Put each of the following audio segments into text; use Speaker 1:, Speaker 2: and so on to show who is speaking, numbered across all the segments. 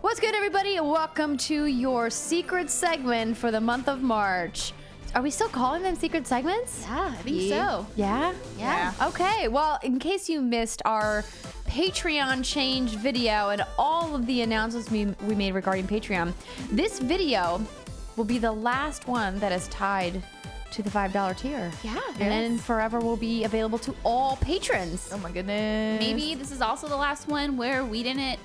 Speaker 1: What's good, everybody? Welcome to your secret segment for the month of March. Are we still calling them secret segments?
Speaker 2: Yeah, I think so.
Speaker 1: Yeah?
Speaker 2: Yeah.
Speaker 1: Okay, well, in case you missed our Patreon change video and all of the announcements we made regarding Patreon, this video will be the last one that is tied to the $5 tier.
Speaker 2: Yeah.
Speaker 1: And then forever will be available to all patrons.
Speaker 3: Oh my goodness.
Speaker 2: Maybe this is also the last one where we did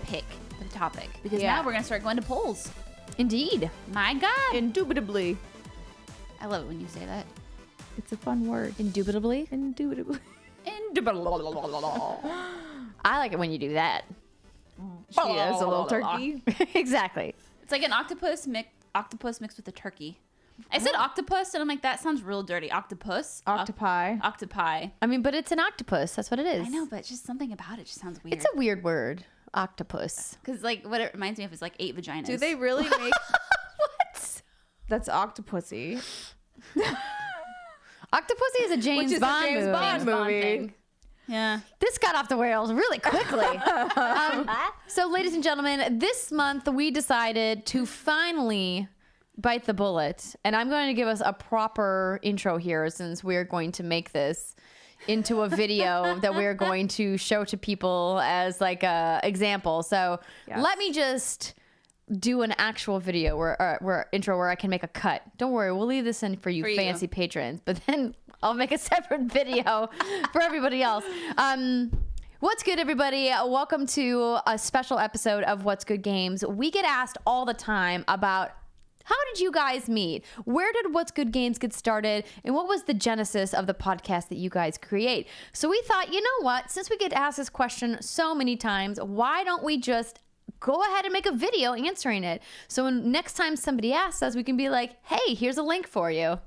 Speaker 2: pick the topic, because now we're going to start going to polls.
Speaker 1: Indeed.
Speaker 2: My God.
Speaker 3: Indubitably.
Speaker 2: I love it when you say that.
Speaker 3: It's a fun word.
Speaker 1: Indubitably.
Speaker 3: Indubitably.
Speaker 1: I like it when you do that.
Speaker 3: She is a little turkey.
Speaker 1: Exactly.
Speaker 2: It's like an octopus mixed with a turkey. I said octopus, and I'm like, that sounds real dirty. Octopus.
Speaker 3: Octopi.
Speaker 2: Octopi.
Speaker 1: I mean, but it's an octopus. That's what it is.
Speaker 2: I know, but just something about it just sounds weird.
Speaker 1: It's a weird word. Octopus.
Speaker 2: Because like what it reminds me of is like 8 vaginas.
Speaker 3: Do they really make...
Speaker 1: What?
Speaker 3: That's Octopussy.
Speaker 1: Octopussy is a James
Speaker 3: Which is
Speaker 1: Bond
Speaker 3: a James
Speaker 1: movie.
Speaker 3: Bond movie.
Speaker 2: thing. Yeah.
Speaker 1: This got off the rails really quickly. So, ladies and gentlemen, this month we decided to finally bite the bullet. And I'm going to give us a proper intro here, since we're going to make this into a video that we're going to show to people as like a example. So let me just do an actual video where intro where I can make a cut. Don't worry, we'll leave this in for you fancy patrons, but then I'll make a separate video for everybody else. What's good, everybody? Welcome to a special episode of What's Good Games. We get asked all the time about how did you guys meet? Where did What's Good Games get started? And what was the genesis of the podcast that you guys create? So we thought, you know what? Since we get asked this question so many times, why don't we just go ahead and make a video answering it? So when next time somebody asks us, we can be like, hey, here's a link for you.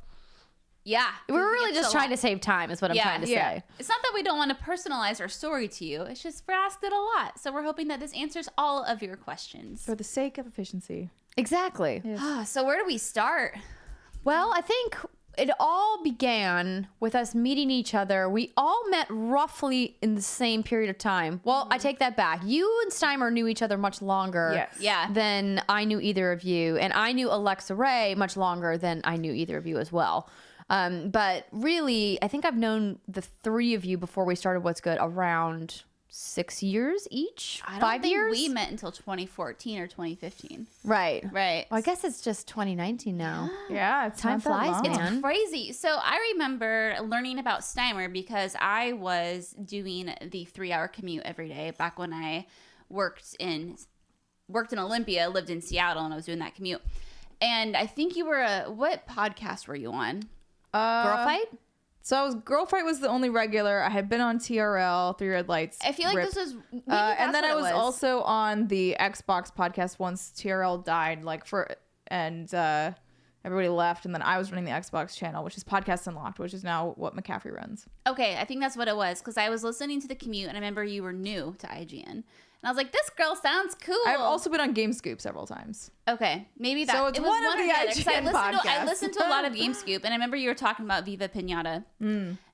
Speaker 2: Yeah.
Speaker 1: We're really just trying to save time is what I'm trying to say.
Speaker 2: It's not that we don't want to personalize our story to you. It's just we're asked it a lot. So we're hoping that this answers all of your questions.
Speaker 3: For the sake of efficiency.
Speaker 1: Exactly.
Speaker 2: So where do we start?
Speaker 1: Well, I think it all began with us meeting each other. We all met roughly in the same period of time. Well, I take that back. You and Steimer knew each other much longer than I knew either of you. And I knew Alexa Ray much longer than I knew either of you as well. But really, I think I've known the three of you before we started What's Good around 6 years each?
Speaker 2: I don't
Speaker 1: 5
Speaker 2: think
Speaker 1: years?
Speaker 2: we met until 2014 or 2015.
Speaker 1: Right.
Speaker 2: Right.
Speaker 1: Well, I guess it's just 2019 now.
Speaker 3: Yeah, it's
Speaker 1: Time
Speaker 3: not that
Speaker 1: flies,
Speaker 3: long.
Speaker 1: man.
Speaker 2: It's crazy. So I remember learning about Steimer because I was doing the 3-hour commute every day back when I worked in Olympia, lived in Seattle, and I was doing that commute. And I think you were what podcast were you on?
Speaker 1: Girl Fight?
Speaker 3: So Girl Fight was the only regular. I had been on TRL, Three Red Lights.
Speaker 2: I feel like
Speaker 3: Rip.
Speaker 2: this was
Speaker 3: and then I was also on the Xbox podcast once TRL died, everybody left, and then I was running the Xbox channel, which is Podcast Unlocked, which is now what McCaffrey runs.
Speaker 2: Okay, I think that's what it was, because I was listening to the commute, and I remember you were new to IGN. And I was like, this girl sounds cool.
Speaker 3: I've also been on Game Scoop several times.
Speaker 2: Okay, maybe that.
Speaker 3: So it's
Speaker 2: it was
Speaker 3: one of the
Speaker 2: other, 'cause
Speaker 3: IGN
Speaker 2: I
Speaker 3: podcasts.
Speaker 2: listened to a lot of Game Scoop, and I remember you were talking about Viva Pinata.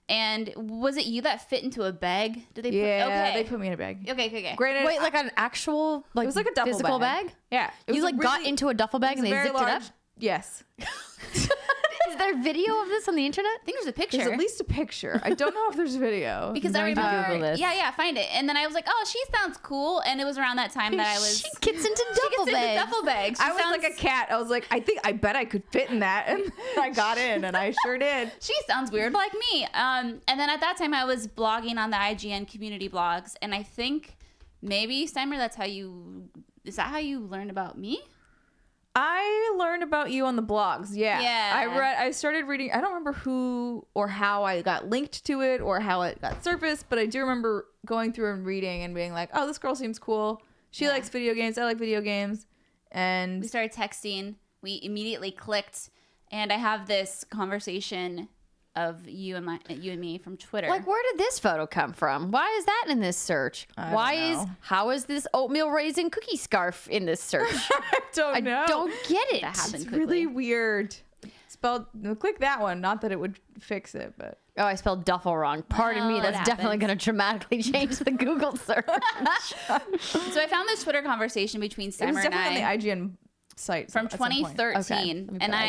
Speaker 2: And was it you that fit into a bag? Did they?
Speaker 3: They put me in a bag.
Speaker 2: Okay.
Speaker 3: Granted,
Speaker 1: Wait, like an actual, like,
Speaker 3: it was like a duffel
Speaker 1: physical bag?
Speaker 3: Yeah, it
Speaker 1: You
Speaker 3: was
Speaker 1: like got into a duffel bag and they zipped it up?
Speaker 3: Yes.
Speaker 1: Is there video of this on the internet?
Speaker 2: I think there's a picture.
Speaker 3: There's at least a picture. I don't know if there's video.
Speaker 2: because I
Speaker 1: I'm going to
Speaker 2: remember.
Speaker 1: Google this.
Speaker 2: Yeah, find it. And then I was like, oh, she sounds cool. And it was around that time that I was.
Speaker 1: She gets into duffel bags.
Speaker 2: Duffel bags.
Speaker 3: I was like a cat. I was like, I bet I could fit in that, and I got in, and I sure did.
Speaker 2: She sounds weird like me. And then at that time I was blogging on the IGN community blogs, and I think maybe Steimer, is that how you learned about me?
Speaker 3: I learned about you on the blogs. Yeah.
Speaker 2: Yeah.
Speaker 3: I started reading. I don't remember who or how I got linked to it or how it got surfaced, but I do remember going through and reading and being like, oh, this girl seems cool. She likes video games. I like video games. And
Speaker 2: We started texting. We immediately clicked, and I have this conversation of you and me from Twitter.
Speaker 1: Like, where did this photo come from? Why is that in this search? How is this oatmeal raisin cookie scarf in this search?
Speaker 3: I don't know.
Speaker 1: I don't get it.
Speaker 2: That happened
Speaker 3: It's
Speaker 2: quickly.
Speaker 3: really weird. Spelled, click that one. Not that it would fix it, but
Speaker 1: Oh, I spelled duffel wrong. Pardon me.
Speaker 2: Well,
Speaker 1: That's
Speaker 2: it
Speaker 1: definitely
Speaker 2: happens.
Speaker 1: going to dramatically change the Google search.
Speaker 2: So I found this Twitter conversation between
Speaker 3: It was
Speaker 2: Steimer and
Speaker 3: definitely
Speaker 2: I
Speaker 3: on the IGN site
Speaker 2: from
Speaker 3: at some point.
Speaker 2: 2013,
Speaker 1: Okay, let me
Speaker 2: and
Speaker 1: put
Speaker 2: I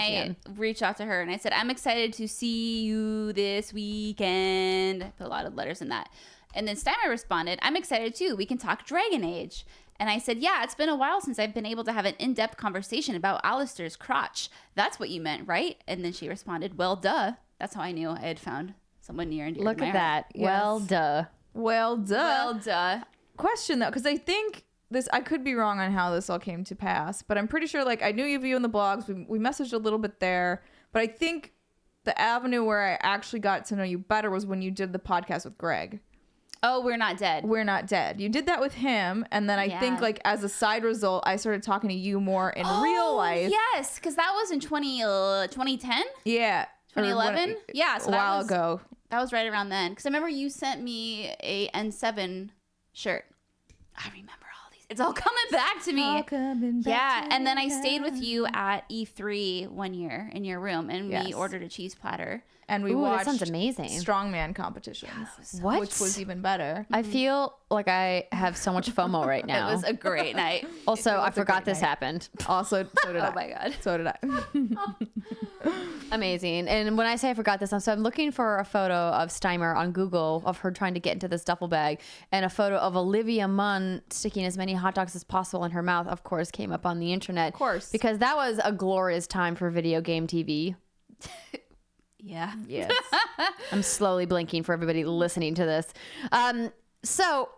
Speaker 1: IGN.
Speaker 2: reached out to her and I said, I'm excited to see you this weekend. Put a lot of letters in that. And then Steimer responded, I'm excited too. We can talk Dragon Age. And I said, yeah, it's been a while since I've been able to have an in-depth conversation about Alistair's crotch. That's what you meant, right? And then she responded, well, duh. That's how I knew I had found someone near and dear
Speaker 1: Look
Speaker 2: to my
Speaker 1: at
Speaker 2: heart.
Speaker 1: that. Well, duh.
Speaker 3: Well, duh.
Speaker 2: Well, duh.
Speaker 3: Question though, because I think this, I could be wrong on how this all came to pass, but I'm pretty sure, like, I knew of you in the blogs. We messaged a little bit there, but I think the avenue where I actually got to know you better was when you did the podcast with Greg.
Speaker 2: Oh, We're Not Dead.
Speaker 3: We're Not Dead. You did that with him, and then I think,
Speaker 2: Yeah.
Speaker 3: like, as a side result, I started talking to you more in real life.
Speaker 2: Yes, because that was in 2010?
Speaker 3: Yeah. Or
Speaker 2: 2011?
Speaker 3: when-
Speaker 2: Yeah, so
Speaker 3: a
Speaker 2: that
Speaker 3: while
Speaker 2: was-
Speaker 3: ago.
Speaker 2: That was right around then. Because I remember you sent me a N7 shirt. I remember all these. It's all coming back to me. Yeah, and then I stayed with you at E3 one year in your room, and we
Speaker 3: Yes.
Speaker 2: ordered a cheese platter.
Speaker 3: And we
Speaker 1: Ooh, that
Speaker 3: watched
Speaker 1: sounds amazing.
Speaker 3: strongman competitions,
Speaker 1: What?
Speaker 3: which was even better.
Speaker 1: I feel like I have so much FOMO right now.
Speaker 2: It was a great night.
Speaker 1: Also, I
Speaker 3: was a
Speaker 1: forgot
Speaker 3: great
Speaker 1: this
Speaker 3: night.
Speaker 1: happened.
Speaker 3: Also, so did I.
Speaker 2: Oh my god.
Speaker 3: So did I.
Speaker 1: Amazing. And when I say I forgot this, so I'm looking for a photo of Steimer on Google of her trying to get into this duffel bag, and a photo of Olivia Munn sticking as many hot dogs as possible in her mouth, of course, came up on the internet. Of
Speaker 3: course.
Speaker 1: Because that was a glorious time for video game TV.
Speaker 2: Yeah.
Speaker 3: Yes.
Speaker 1: I'm slowly blinking for everybody listening to this. So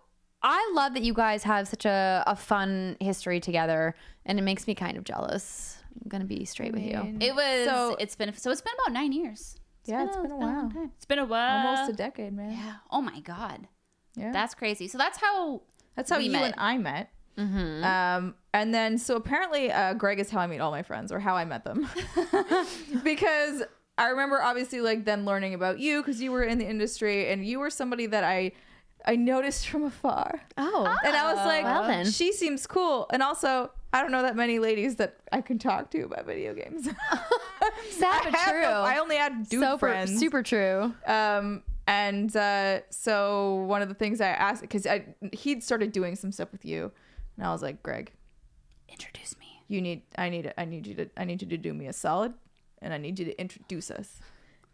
Speaker 1: I love that you guys have such a fun history together, and it makes me kind of jealous. I'm gonna be straight with you.
Speaker 2: It was.
Speaker 3: So-
Speaker 2: It's been about 9 years.
Speaker 3: Yeah, it's been a while.
Speaker 2: long time. It's been a while.
Speaker 3: Almost a decade, man.
Speaker 2: Yeah. Oh my god.
Speaker 3: Yeah.
Speaker 2: That's crazy. So that's how.
Speaker 3: That's how
Speaker 2: we
Speaker 3: you
Speaker 2: met.
Speaker 3: and I met. And then, so apparently, Greg is how I meet all my friends, or how I met them. Because I remember, obviously, like, then learning about you, because you were in the industry, and you were somebody that I noticed from afar.
Speaker 1: Oh,
Speaker 3: And I was like,
Speaker 1: well then.
Speaker 3: she seems cool. And also, I don't know that many ladies that I can talk to about video games.
Speaker 1: sad but true.
Speaker 3: I only had dude friends.
Speaker 1: Super true.
Speaker 3: So one of the things I asked, because he'd started doing some stuff with you, and I was like, Greg,
Speaker 2: Introduce me.
Speaker 3: I need you to do me a solid, and I need you to introduce us.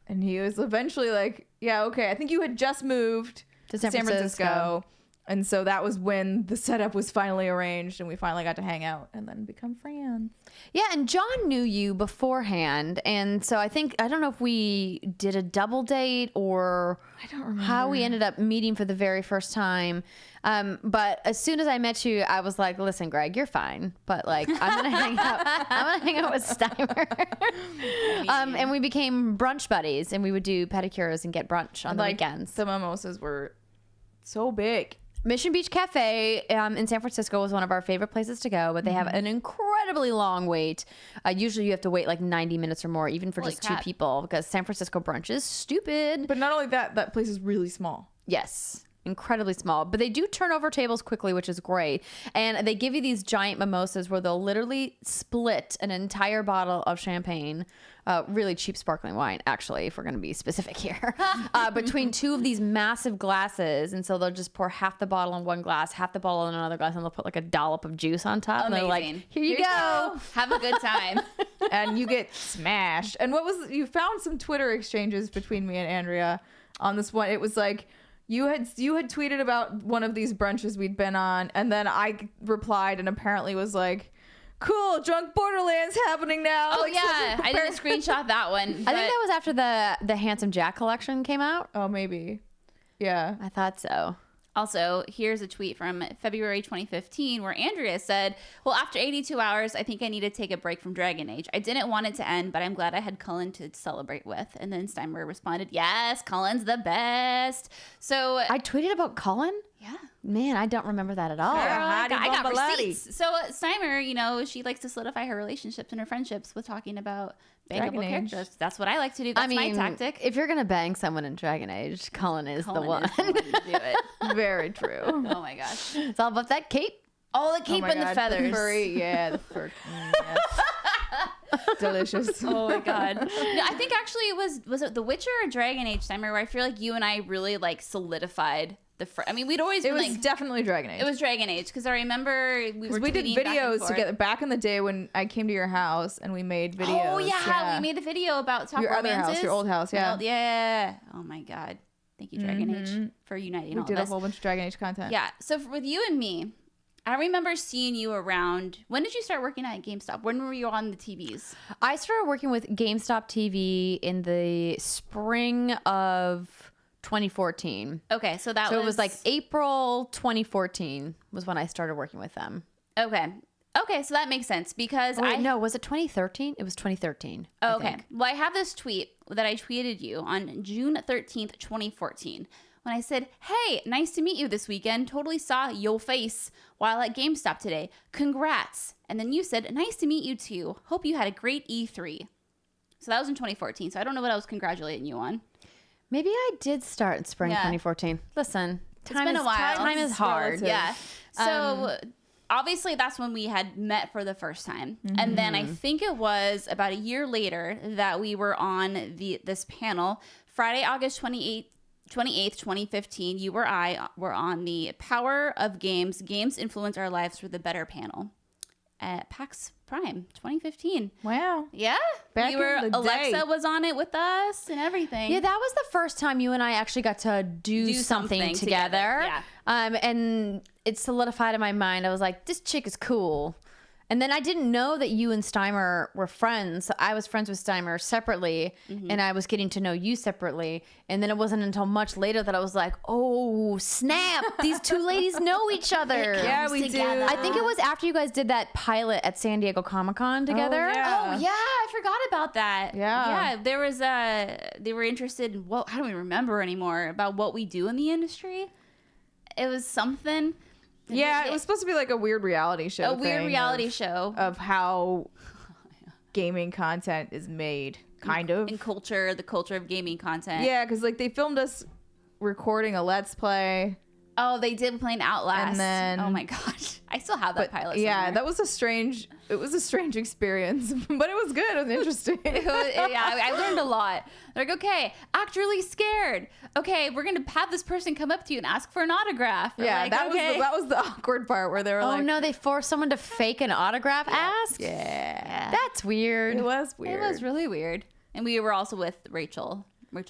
Speaker 3: And he was eventually like, yeah, okay. I think you had just moved
Speaker 1: To San Francisco.
Speaker 3: and so that was when the setup was finally arranged, and we finally got to hang out and then become friends.
Speaker 1: Yeah, and John knew you beforehand, and so I don't know if we did a double date or
Speaker 3: I don't remember
Speaker 1: how we ended up meeting for the very first time. But as soon as I met you, I was like, "Listen, Greg, you're fine, but like, I'm gonna hang out. I'm gonna hang out with Steimer." And we became brunch buddies, and we would do pedicures and get brunch on the
Speaker 3: Like,
Speaker 1: weekends.
Speaker 3: the mimosas were so big.
Speaker 1: Mission Beach Cafe in San Francisco was one of our favorite places to go, but they have an incredibly long wait. Usually you have to wait like 90 minutes or more, even for
Speaker 2: Holy
Speaker 1: just
Speaker 2: crap.
Speaker 1: 2 people, because San Francisco brunch is stupid.
Speaker 3: But not only that, that place is really small.
Speaker 1: Yes, incredibly small. But they do turn over tables quickly, which is great. And they give you these giant mimosas where they'll literally split an entire bottle of champagne, really cheap sparkling wine, actually, if we're going to be specific here, between 2 of these massive glasses. And so they'll just pour half the bottle in one glass, half the bottle in another glass, and they'll put like a dollop of juice on top. And they're like,
Speaker 2: Amazing.
Speaker 1: here you go.
Speaker 2: Have a good time.
Speaker 3: And you get smashed. And you found some Twitter exchanges between me and Andrea on this one. It was like, you had tweeted about one of these brunches we'd been on, and then I replied and apparently was like, cool, Drunk Borderlands happening now.
Speaker 2: Oh
Speaker 3: Like,
Speaker 2: yeah,
Speaker 3: so
Speaker 2: I didn't screenshot that one.
Speaker 1: I think
Speaker 2: but-
Speaker 1: that was after the Handsome Jack collection came out.
Speaker 3: Oh, maybe. Yeah.
Speaker 1: I thought so.
Speaker 2: Also, here's a tweet from February 2015 where Andrea said, well, after 82 hours, I think I need to take a break from Dragon Age. I didn't want it to end, but I'm glad I had Cullen to celebrate with. And then Steimer responded, yes, Cullen's the best. So,
Speaker 1: I tweeted about Colin.
Speaker 2: yeah.
Speaker 1: Man, I don't remember that at all.
Speaker 3: Girl.
Speaker 2: I got
Speaker 3: Bombalati.
Speaker 2: receipts. So Steimer, she likes to solidify her relationships and her friendships with talking about
Speaker 3: Dragon
Speaker 2: bangable
Speaker 3: Age.
Speaker 2: characters. That's what I like to do. That's my tactic.
Speaker 1: if you're gonna bang someone in Dragon Age, Cullen is
Speaker 2: Cullen
Speaker 1: the one.
Speaker 2: is the one to do it.
Speaker 3: Very true.
Speaker 2: Oh my gosh.
Speaker 1: It's all about that cape.
Speaker 2: Oh, the cape
Speaker 3: Oh my
Speaker 2: and the
Speaker 3: God,
Speaker 2: feathers.
Speaker 3: The furry, yeah, the fur. Yes. Delicious.
Speaker 2: Oh my god! No, I think actually it was it The Witcher or Dragon Age Timer where I feel like you and I really like solidified the. I mean, we'd always
Speaker 3: It
Speaker 2: been
Speaker 3: was
Speaker 2: like
Speaker 3: definitely Dragon Age.
Speaker 2: it was Dragon Age because I remember
Speaker 3: we did
Speaker 2: tweeting back and
Speaker 3: videos
Speaker 2: forth.
Speaker 3: together back in the day when I came to your house and we made videos.
Speaker 2: Oh yeah, we made the video about top
Speaker 3: Your other
Speaker 2: romances.
Speaker 3: house, your old house, yeah.
Speaker 2: Yeah. Oh my god! Thank you, Dragon Age, for uniting
Speaker 3: We
Speaker 2: all
Speaker 3: did
Speaker 2: this.
Speaker 3: a whole bunch of Dragon Age content.
Speaker 2: Yeah. So with you and me, I remember seeing you around. When did you start working at GameStop? When were you on the TVs?
Speaker 1: I started working with GameStop TV in the spring of 2014.
Speaker 2: Okay, so
Speaker 1: So it was like April 2014 was when I started working with them.
Speaker 2: Okay, so that makes sense because
Speaker 1: Oh, wait, no, was it 2013? It was 2013. I
Speaker 2: Okay.
Speaker 1: think.
Speaker 2: Well, I have this tweet that I tweeted you on June 13th, 2014. When I said, "Hey, nice to meet you this weekend. Totally saw your face while at GameStop today. Congrats." And then you said, "Nice to meet you too. Hope you had a great E3." So that was in 2014. So I don't know what I was congratulating you on.
Speaker 1: Maybe I did start in spring
Speaker 2: Yeah.
Speaker 1: 2014. Listen, time
Speaker 2: been
Speaker 1: is,
Speaker 2: a while.
Speaker 1: Time is hard.
Speaker 3: relative.
Speaker 2: Yeah. So obviously that's when we had met for the first time. And then I think it was about a year later that we were on this panel. Friday, August 28th, 2015, you or I were on the Power of Games. Games Influence Our Lives for the Better panel at PAX Prime 2015.
Speaker 3: Wow.
Speaker 2: Yeah.
Speaker 3: Back
Speaker 2: we were
Speaker 3: in the
Speaker 2: Alexa
Speaker 3: day.
Speaker 2: was on it with us and everything.
Speaker 1: Yeah, that was the first time you and I actually got to do something
Speaker 2: something
Speaker 1: together.
Speaker 2: together,
Speaker 1: And it solidified in my mind. I was like, this chick is cool. And then I didn't know that you and Steimer were friends. I was friends with Steimer separately, and I was getting to know you separately. And then it wasn't until much later that I was like, oh, snap. These two ladies know each other.
Speaker 3: Yeah, we do.
Speaker 1: I think it was after you guys did that pilot at San Diego Comic-Con together.
Speaker 3: yeah.
Speaker 2: Oh yeah, I forgot about that.
Speaker 3: Yeah.
Speaker 2: There was they were interested in I don't even remember anymore about what we do in the industry. It was something.
Speaker 3: Yeah, it was supposed to be like a weird reality show.
Speaker 2: A weird
Speaker 3: thing
Speaker 2: reality
Speaker 3: of-
Speaker 2: show.
Speaker 3: of how gaming content is made, kind of.
Speaker 2: In culture, the culture of gaming content.
Speaker 3: Yeah, because like they filmed us recording a Let's Play.
Speaker 2: Oh, they did playing Outlast.
Speaker 3: And then-
Speaker 2: oh my gosh, I still have that pilot.
Speaker 3: Yeah,
Speaker 2: somewhere.
Speaker 3: that was a strange experience, but it was good. It was interesting.
Speaker 2: I learned a lot. They're like, okay, act really scared. Okay, we're gonna have this person come up to you and ask for an autograph. We're
Speaker 3: Yeah,
Speaker 2: like,
Speaker 3: that
Speaker 2: okay.
Speaker 3: was the awkward part where they were
Speaker 1: Oh,
Speaker 3: like,
Speaker 1: no, they forced someone to fake an autograph ask?
Speaker 3: yeah,
Speaker 1: That's weird.
Speaker 3: it was weird.
Speaker 2: It was really weird. And we were also with Rachel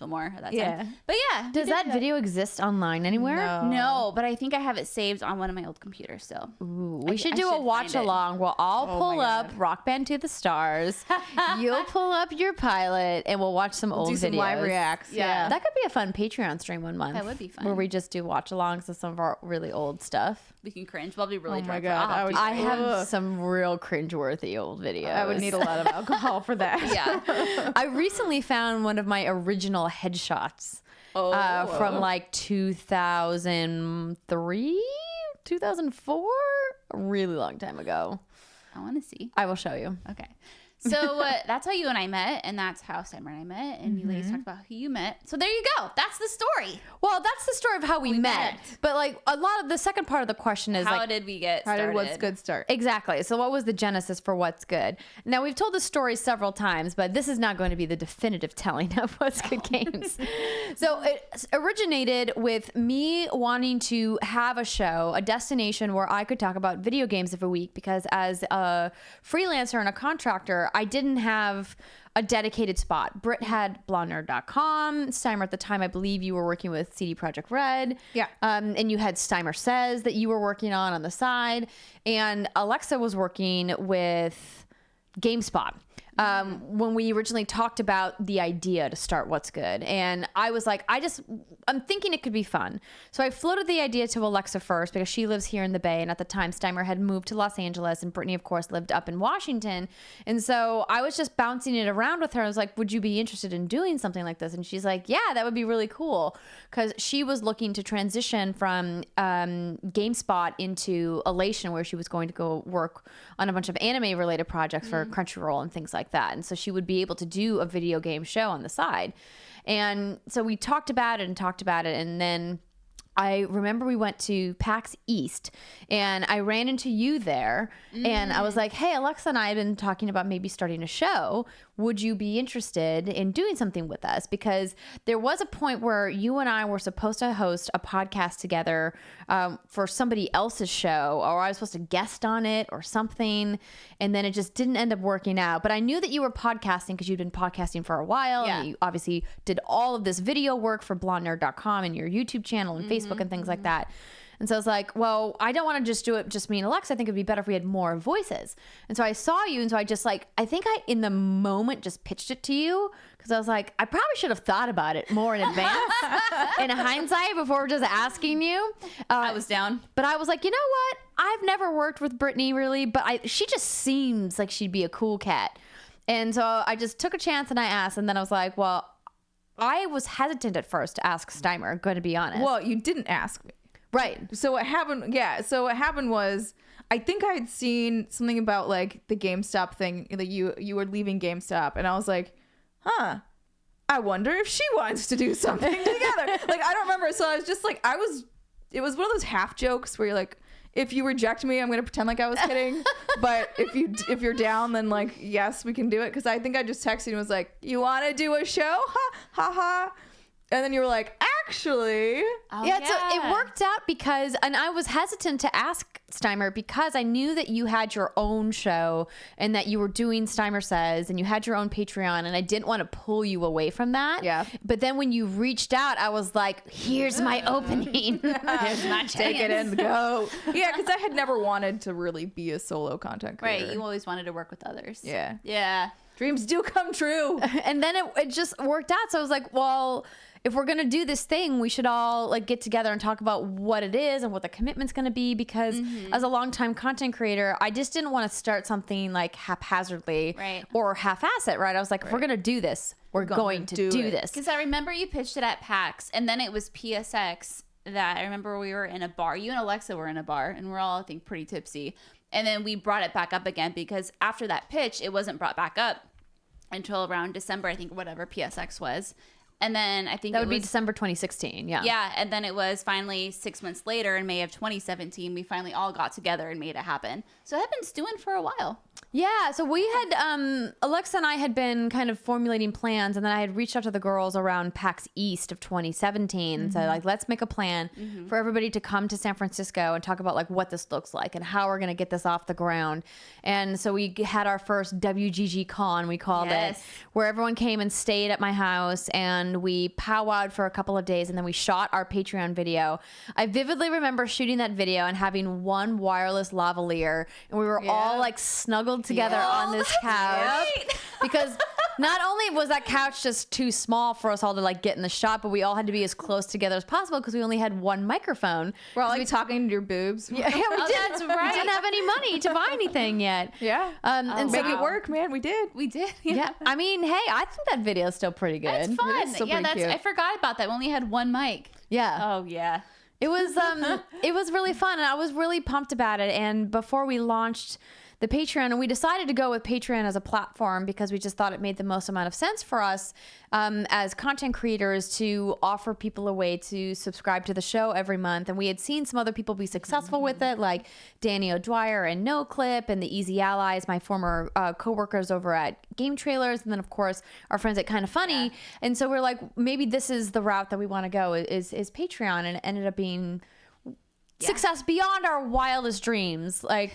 Speaker 2: Moore at that
Speaker 3: Yeah.
Speaker 2: time. But yeah. we
Speaker 1: Does
Speaker 2: did
Speaker 1: that video exist online anywhere?
Speaker 3: No.
Speaker 2: No, but I think I have it saved on one of my old computers still.
Speaker 1: Ooh, we
Speaker 2: I
Speaker 1: should
Speaker 2: should
Speaker 1: do a
Speaker 2: find
Speaker 1: watch
Speaker 2: it.
Speaker 1: along. We'll all pull
Speaker 3: my
Speaker 1: up
Speaker 3: God.
Speaker 1: Rock Band to the Stars. You'll pull up your pilot, and we'll watch some old
Speaker 3: do some
Speaker 1: videos.
Speaker 3: live reacts. Yeah.
Speaker 1: That could be a fun Patreon stream one month.
Speaker 2: That would be fun.
Speaker 1: Where we just do watch alongs of some of our really old stuff.
Speaker 2: We can cringe. We'll be really
Speaker 3: Oh my
Speaker 2: drunk.
Speaker 3: God,
Speaker 2: I'll have to
Speaker 1: I have
Speaker 3: Ugh.
Speaker 1: some real cringeworthy old videos.
Speaker 3: I would need a lot of alcohol for that.
Speaker 2: Yeah.
Speaker 1: I recently found one of my original headshots from like 2003, 2004, a really long time ago.
Speaker 2: I want to see.
Speaker 1: I will show you.
Speaker 2: Okay. So that's how you and I met, and that's how Steimer and I met, and you ladies talked about who you met. So there you go. That's the story.
Speaker 1: Well, that's the story of how we met.
Speaker 2: met.
Speaker 1: But like a lot of the second part of the question is
Speaker 2: How
Speaker 1: like
Speaker 2: did we get
Speaker 3: How
Speaker 2: started?
Speaker 3: did What's Good start?
Speaker 1: exactly. So what was the genesis for What's Good? Now we've told the story several times, but this is not going to be the definitive telling of What's Good Games. So it originated with me wanting to have a show, a destination where I could talk about video games every week because as a freelancer and a contractor, I didn't have a dedicated spot. Britt had blondenerd.com. Steimer at the time, I believe you were working with CD Projekt Red.
Speaker 3: Yeah.
Speaker 1: And you had Steimer Says that you were working on the side. And Alexa was working with GameSpot. When we originally talked about the idea to start What's Good. And I was like, I'm thinking it could be fun. So I floated the idea to Alexa first because she lives here in the Bay. And at the time, Steimer had moved to Los Angeles and Brittany, of course, lived up in Washington. And so I was just bouncing it around with her. I was like, would you be interested in doing something like this? And she's like, yeah, that would be really cool. Because she was looking to transition from GameSpot into Elation, where she was going to go work on a bunch of anime related projects for Crunchyroll and things like that. And so she would be able to do a video game show on the side. And so we talked about it. And then I remember we went to PAX East and I ran into you there and I was like, hey, Alexa and I have been talking about maybe starting a show. Would you be interested in doing something with us? Because there was a point where you and I were supposed to host a podcast together for somebody else's show, or I was supposed to guest on it or something. And then it just didn't end up working out. But I knew that you were podcasting because you'd been podcasting for a while.
Speaker 2: Yeah.
Speaker 1: And you obviously did all of this video work for blondenerd.com and your YouTube channel and Facebook and things like that. And so I was like, well, I don't want to just do it just me and Alexa. I think it'd be better if we had more voices. And so I saw you. And so I just like, I think I, in the moment, just pitched it to you because I was like, I probably should have thought about it more in advance in hindsight before just asking you.
Speaker 2: I was down.
Speaker 1: But I was like, you know what? I've never worked with Brittany really, but she just seems like she'd be a cool cat. And so I just took a chance and I asked. And then I was like, well, I was hesitant at first to ask Steimer, going to be honest.
Speaker 3: Well, you didn't ask me.
Speaker 1: Right.
Speaker 3: So what happened? Yeah. So what happened was, I think I had seen something about like the GameStop thing. Like you were leaving GameStop, and I was like, huh. I wonder if she wants to do something together. Like I don't remember. So I was just like, it was one of those half jokes where you're like, if you reject me, I'm gonna pretend like I was kidding. But if you're down, then like yes, we can do it. Because I think I just texted you and was like, you want to do a show? Ha ha ha. And then you were like, actually.
Speaker 2: Oh,
Speaker 1: Yeah, so it worked out because, and I was hesitant to ask Steimer because I knew that you had your own show and that you were doing Steimer Says and you had your own Patreon, and I didn't want to pull you away from that.
Speaker 3: Yeah.
Speaker 1: But then when you reached out, I was like, here's my opening. Here's my
Speaker 3: Take it and go. Yeah, because I had never wanted to really be a solo content creator.
Speaker 2: Right. You always wanted to work with others.
Speaker 3: Yeah.
Speaker 2: Yeah.
Speaker 3: Dreams do come true.
Speaker 1: And then it just worked out. So I was like, well, if we're gonna do this thing, we should all like get together and talk about what it is and what the commitment's gonna be. Because as a longtime content creator, I just didn't want to start something like haphazardly
Speaker 2: Right.
Speaker 1: or half-ass it. Right? I was like, if we're gonna do this, we're going to do
Speaker 3: do it.
Speaker 1: this.
Speaker 2: Because I remember you pitched it at PAX, and then it was PSX that I remember we were in a bar. You and Alexa were in a bar, and we're all, I think, pretty tipsy. And then we brought it back up again because after that pitch, it wasn't brought back up until around December, I think, whatever PSX was. And then I think
Speaker 1: That would be
Speaker 2: was,
Speaker 1: December 2016. Yeah.
Speaker 2: Yeah, and then it was finally 6 months later in May of 2017, we finally all got together and made it happen. So it had been stewing for a while.
Speaker 1: Yeah, so we had Alexa and I had been kind of formulating plans, and then I had reached out to the girls around PAX East of 2017 and said, like, let's make a plan for everybody to come to San Francisco and talk about like what this looks like and how we're going to get this off the ground. And so we had our first WGG Con, we called it, where everyone came and stayed at my house, and we powwowed for a couple of days, and then we shot our Patreon video. I vividly remember shooting that video and having one wireless lavalier, and we were all like snuggled together on this couch because not only was that couch just too small for us all to like get in the shot, but we all had to be as close together as possible because we only had one microphone.
Speaker 3: We're all like talking to your boobs.
Speaker 1: Yeah, we didn't.
Speaker 2: That's right.
Speaker 1: We didn't have any money to buy anything yet.
Speaker 3: Yeah.
Speaker 1: And
Speaker 3: Make
Speaker 1: so,
Speaker 3: it work, man. We did.
Speaker 2: We did.
Speaker 1: yeah, I mean, hey, I think that video is still pretty good.
Speaker 2: It's fun.
Speaker 3: still
Speaker 2: Yeah,
Speaker 3: pretty
Speaker 2: that's.
Speaker 3: cute.
Speaker 2: I forgot about that. We only had one mic.
Speaker 1: Yeah.
Speaker 2: Oh yeah.
Speaker 1: It was really fun, and I was really pumped about it. And before we launched the Patreon, and we decided to go with Patreon as a platform because we just thought it made the most amount of sense for us as content creators to offer people a way to subscribe to the show every month. And we had seen some other people be successful with it, like Danny O'Dwyer and NoClip and the Easy Allies, my former co-workers over at Game Trailers, and then of course our friends at Kinda Funny. Yeah. And so we're like, maybe this is the route that we want to go is Patreon, and it ended up being success beyond our wildest dreams. Like,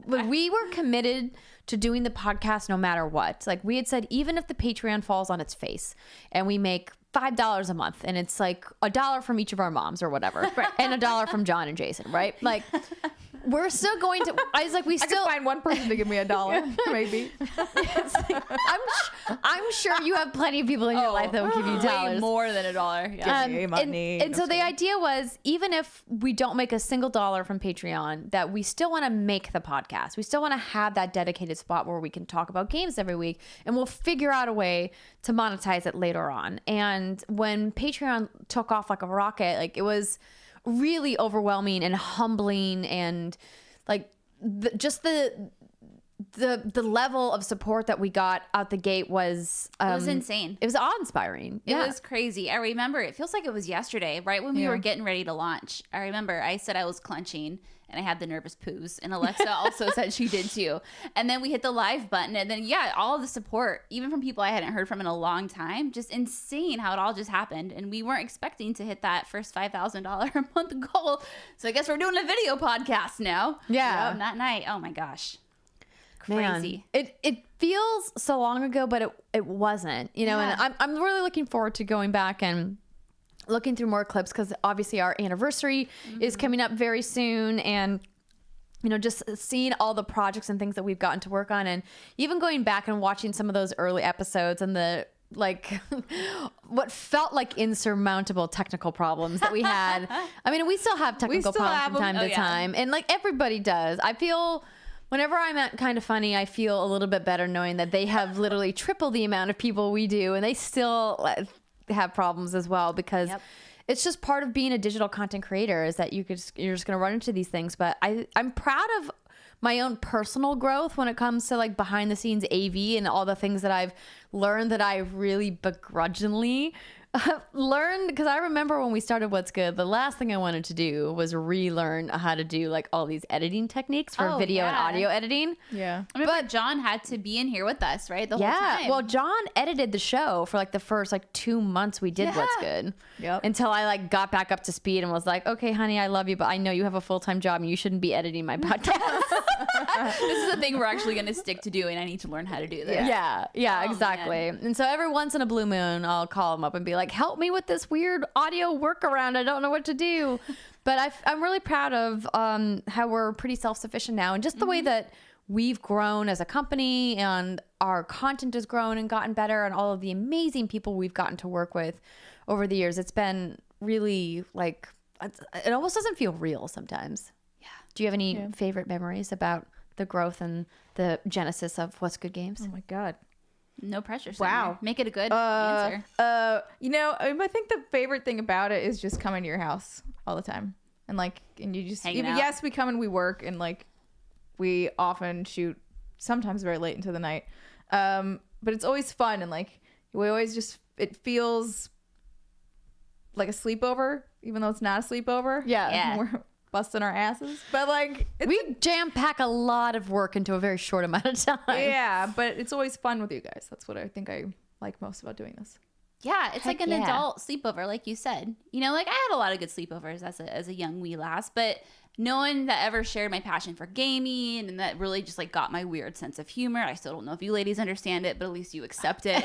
Speaker 1: we were committed to doing the podcast no matter what. Like, we had said, even if the Patreon falls on its face and we make $5 a month and it's like $1 from each of our moms or whatever, and $1 from John and Jason, right? Like, we're still going to. I was like, we still
Speaker 3: I could find one person to give me $1, maybe.
Speaker 1: I'm sure you have plenty of people in your life that will give you dollars.
Speaker 2: Way more than $1. Yeah.
Speaker 3: Give me money.
Speaker 1: And so the idea was, even if we don't make a single dollar from Patreon, that we still want to make the podcast. We still want to have that dedicated spot where we can talk about games every week, and we'll figure out a way to monetize it later on. And when Patreon took off like a rocket, like, it was really overwhelming and humbling, and like just the the level of support that we got out the gate was
Speaker 2: It was insane.
Speaker 1: It was awe-inspiring.
Speaker 2: It was crazy. I remember, it feels like it was yesterday, right when we were getting ready to launch. I remember I said I was clenching and I had the nervous poos, and Alexa also said she did too. And then we hit the live button, and then all of the support, even from people I hadn't heard from in a long time, just insane how it all just happened. And we weren't expecting to hit that first $5,000 a month goal. So I guess we're doing a video podcast now.
Speaker 1: Yeah.
Speaker 2: That night. Oh my gosh.
Speaker 1: Man,
Speaker 2: Crazy.
Speaker 1: it feels so long ago, but it wasn't, you know.
Speaker 2: Yeah.
Speaker 1: And I'm really looking forward to going back and looking through more clips, because obviously our anniversary is coming up very soon, and you know, just seeing all the projects and things that we've gotten to work on, and even going back and watching some of those early episodes and the like what felt like insurmountable technical problems that we had. I mean, we still have technical
Speaker 3: still
Speaker 1: problems
Speaker 3: have
Speaker 1: from
Speaker 3: them.
Speaker 1: time to time, and like everybody does. I feel whenever I'm at Kind of Funny, I feel a little bit better knowing that they have literally triple the amount of people we do, and they still have problems as well, because it's just part of being a digital content creator, is that you're just going to run into these things. But I'm proud of my own personal growth when it comes to like behind the scenes AV and all the things that I've learned that I really begrudgingly learned, because I remember when we started What's Good, the last thing I wanted to do was relearn how to do like all these editing techniques for video and audio editing.
Speaker 3: Yeah.
Speaker 2: I remember John had to be in here with us, right? The whole time.
Speaker 1: Well, John edited the show for like the first like 2 months we did What's Good.
Speaker 3: Yep.
Speaker 1: Until I like got back up to speed and was like, okay, honey, I love you, but I know you have a full-time job and you shouldn't be editing my podcast.
Speaker 2: This is a thing we're actually going to stick to doing. I need to learn how to do this.
Speaker 1: Yeah,
Speaker 2: Oh,
Speaker 1: exactly.
Speaker 2: man.
Speaker 1: And so every once in a blue moon, I'll call him up and be like, help me with this weird audio workaround. I don't know what to do. But I'm really proud of how we're pretty self-sufficient now, and just the way that we've grown as a company, and our content has grown and gotten better, and all of the amazing people we've gotten to work with over the years. It's been really like, it almost doesn't feel real sometimes.
Speaker 2: Yeah.
Speaker 1: Do you have any favorite memories about the growth and the genesis of What's Good Games?
Speaker 3: Oh my God.
Speaker 2: No pressure.
Speaker 3: Wow.
Speaker 2: Summer. Make it a good answer.
Speaker 3: You know, I think the favorite thing about it is just coming to your house all the time. And you just,
Speaker 2: Hanging out.
Speaker 3: yes, we come and we work, and like we often shoot sometimes very late into the night. But it's always fun, and like we always just, it feels like a sleepover, even though it's not a sleepover.
Speaker 2: Yeah.
Speaker 3: We're busting our asses. But like,
Speaker 1: We jam pack a lot of work into a very short amount of time.
Speaker 3: yeah, but it's always fun with you guys. That's what I think I like most about doing this.
Speaker 2: Yeah, it's like an
Speaker 1: yeah.
Speaker 2: adult sleepover, like you said. You know, like I had a lot of good sleepovers as a young wee lass, but no one that ever shared my passion for gaming, and that really just like got my weird sense of humor. I still don't know if you ladies understand it, but at least you accept it.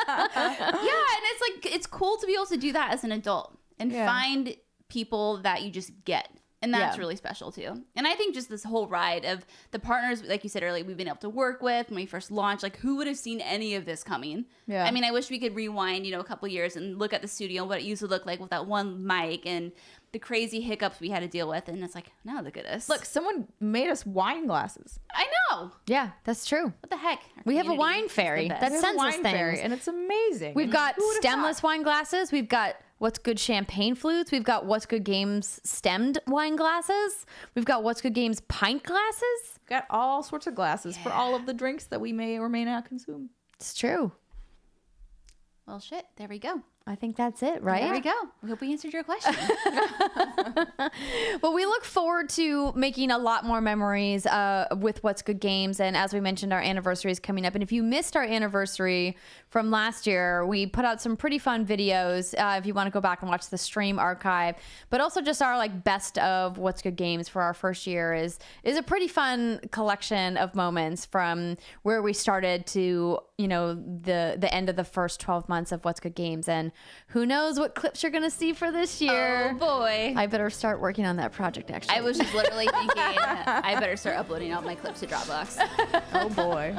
Speaker 2: Yeah, and it's like, it's cool to be able to do that as an adult and find people that you just get. And that's really special too. And I think just this whole ride of the partners, like you said earlier, we've been able to work with when we first launched, like who would have seen any of this coming?
Speaker 3: Yeah.
Speaker 2: I mean, I wish we could rewind, a couple years and look at the studio, what it used to look like with that one mic and the crazy hiccups we had to deal with. And it's like, now look at us.
Speaker 3: Look, someone made us wine glasses.
Speaker 2: I know.
Speaker 1: Yeah, that's true.
Speaker 2: What the heck? Our
Speaker 1: We have a
Speaker 2: community
Speaker 1: wine
Speaker 2: is the
Speaker 1: fairy.
Speaker 2: best.
Speaker 1: That
Speaker 3: There's a
Speaker 1: sends us
Speaker 3: wine fairy,
Speaker 1: things.
Speaker 3: and it's amazing.
Speaker 1: We've got
Speaker 3: Who would've
Speaker 1: stemless
Speaker 3: thought?
Speaker 1: wine glasses. We've got What's Good champagne flutes. We've got What's Good Games stemmed wine glasses. We've got What's Good Games pint glasses.
Speaker 3: Got all sorts of glasses for all of the drinks that we may or may not consume.
Speaker 1: It's true.
Speaker 2: Well, shit. There we go.
Speaker 1: I think that's it, right?
Speaker 2: There we go. I hope we answered your question.
Speaker 1: Well, we look forward to making a lot more memories with What's Good Games. And as we mentioned, our anniversary is coming up. And if you missed our anniversary from last year, we put out some pretty fun videos if you want to go back and watch the stream archive. But also just our like best of What's Good Games for our first year is a pretty fun collection of moments from where we started to, the end of the first 12 months of What's Good Games. And who knows what clips you're going to see for this year.
Speaker 2: Oh, boy.
Speaker 1: I better start working on that project, actually.
Speaker 2: I was just literally thinking, I better start uploading all my clips to Dropbox.
Speaker 3: Oh boy.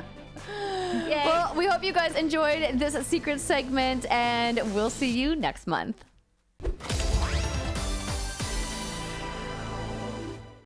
Speaker 2: Yay.
Speaker 1: Well, we hope you guys enjoyed this secret segment, and we'll see you next month.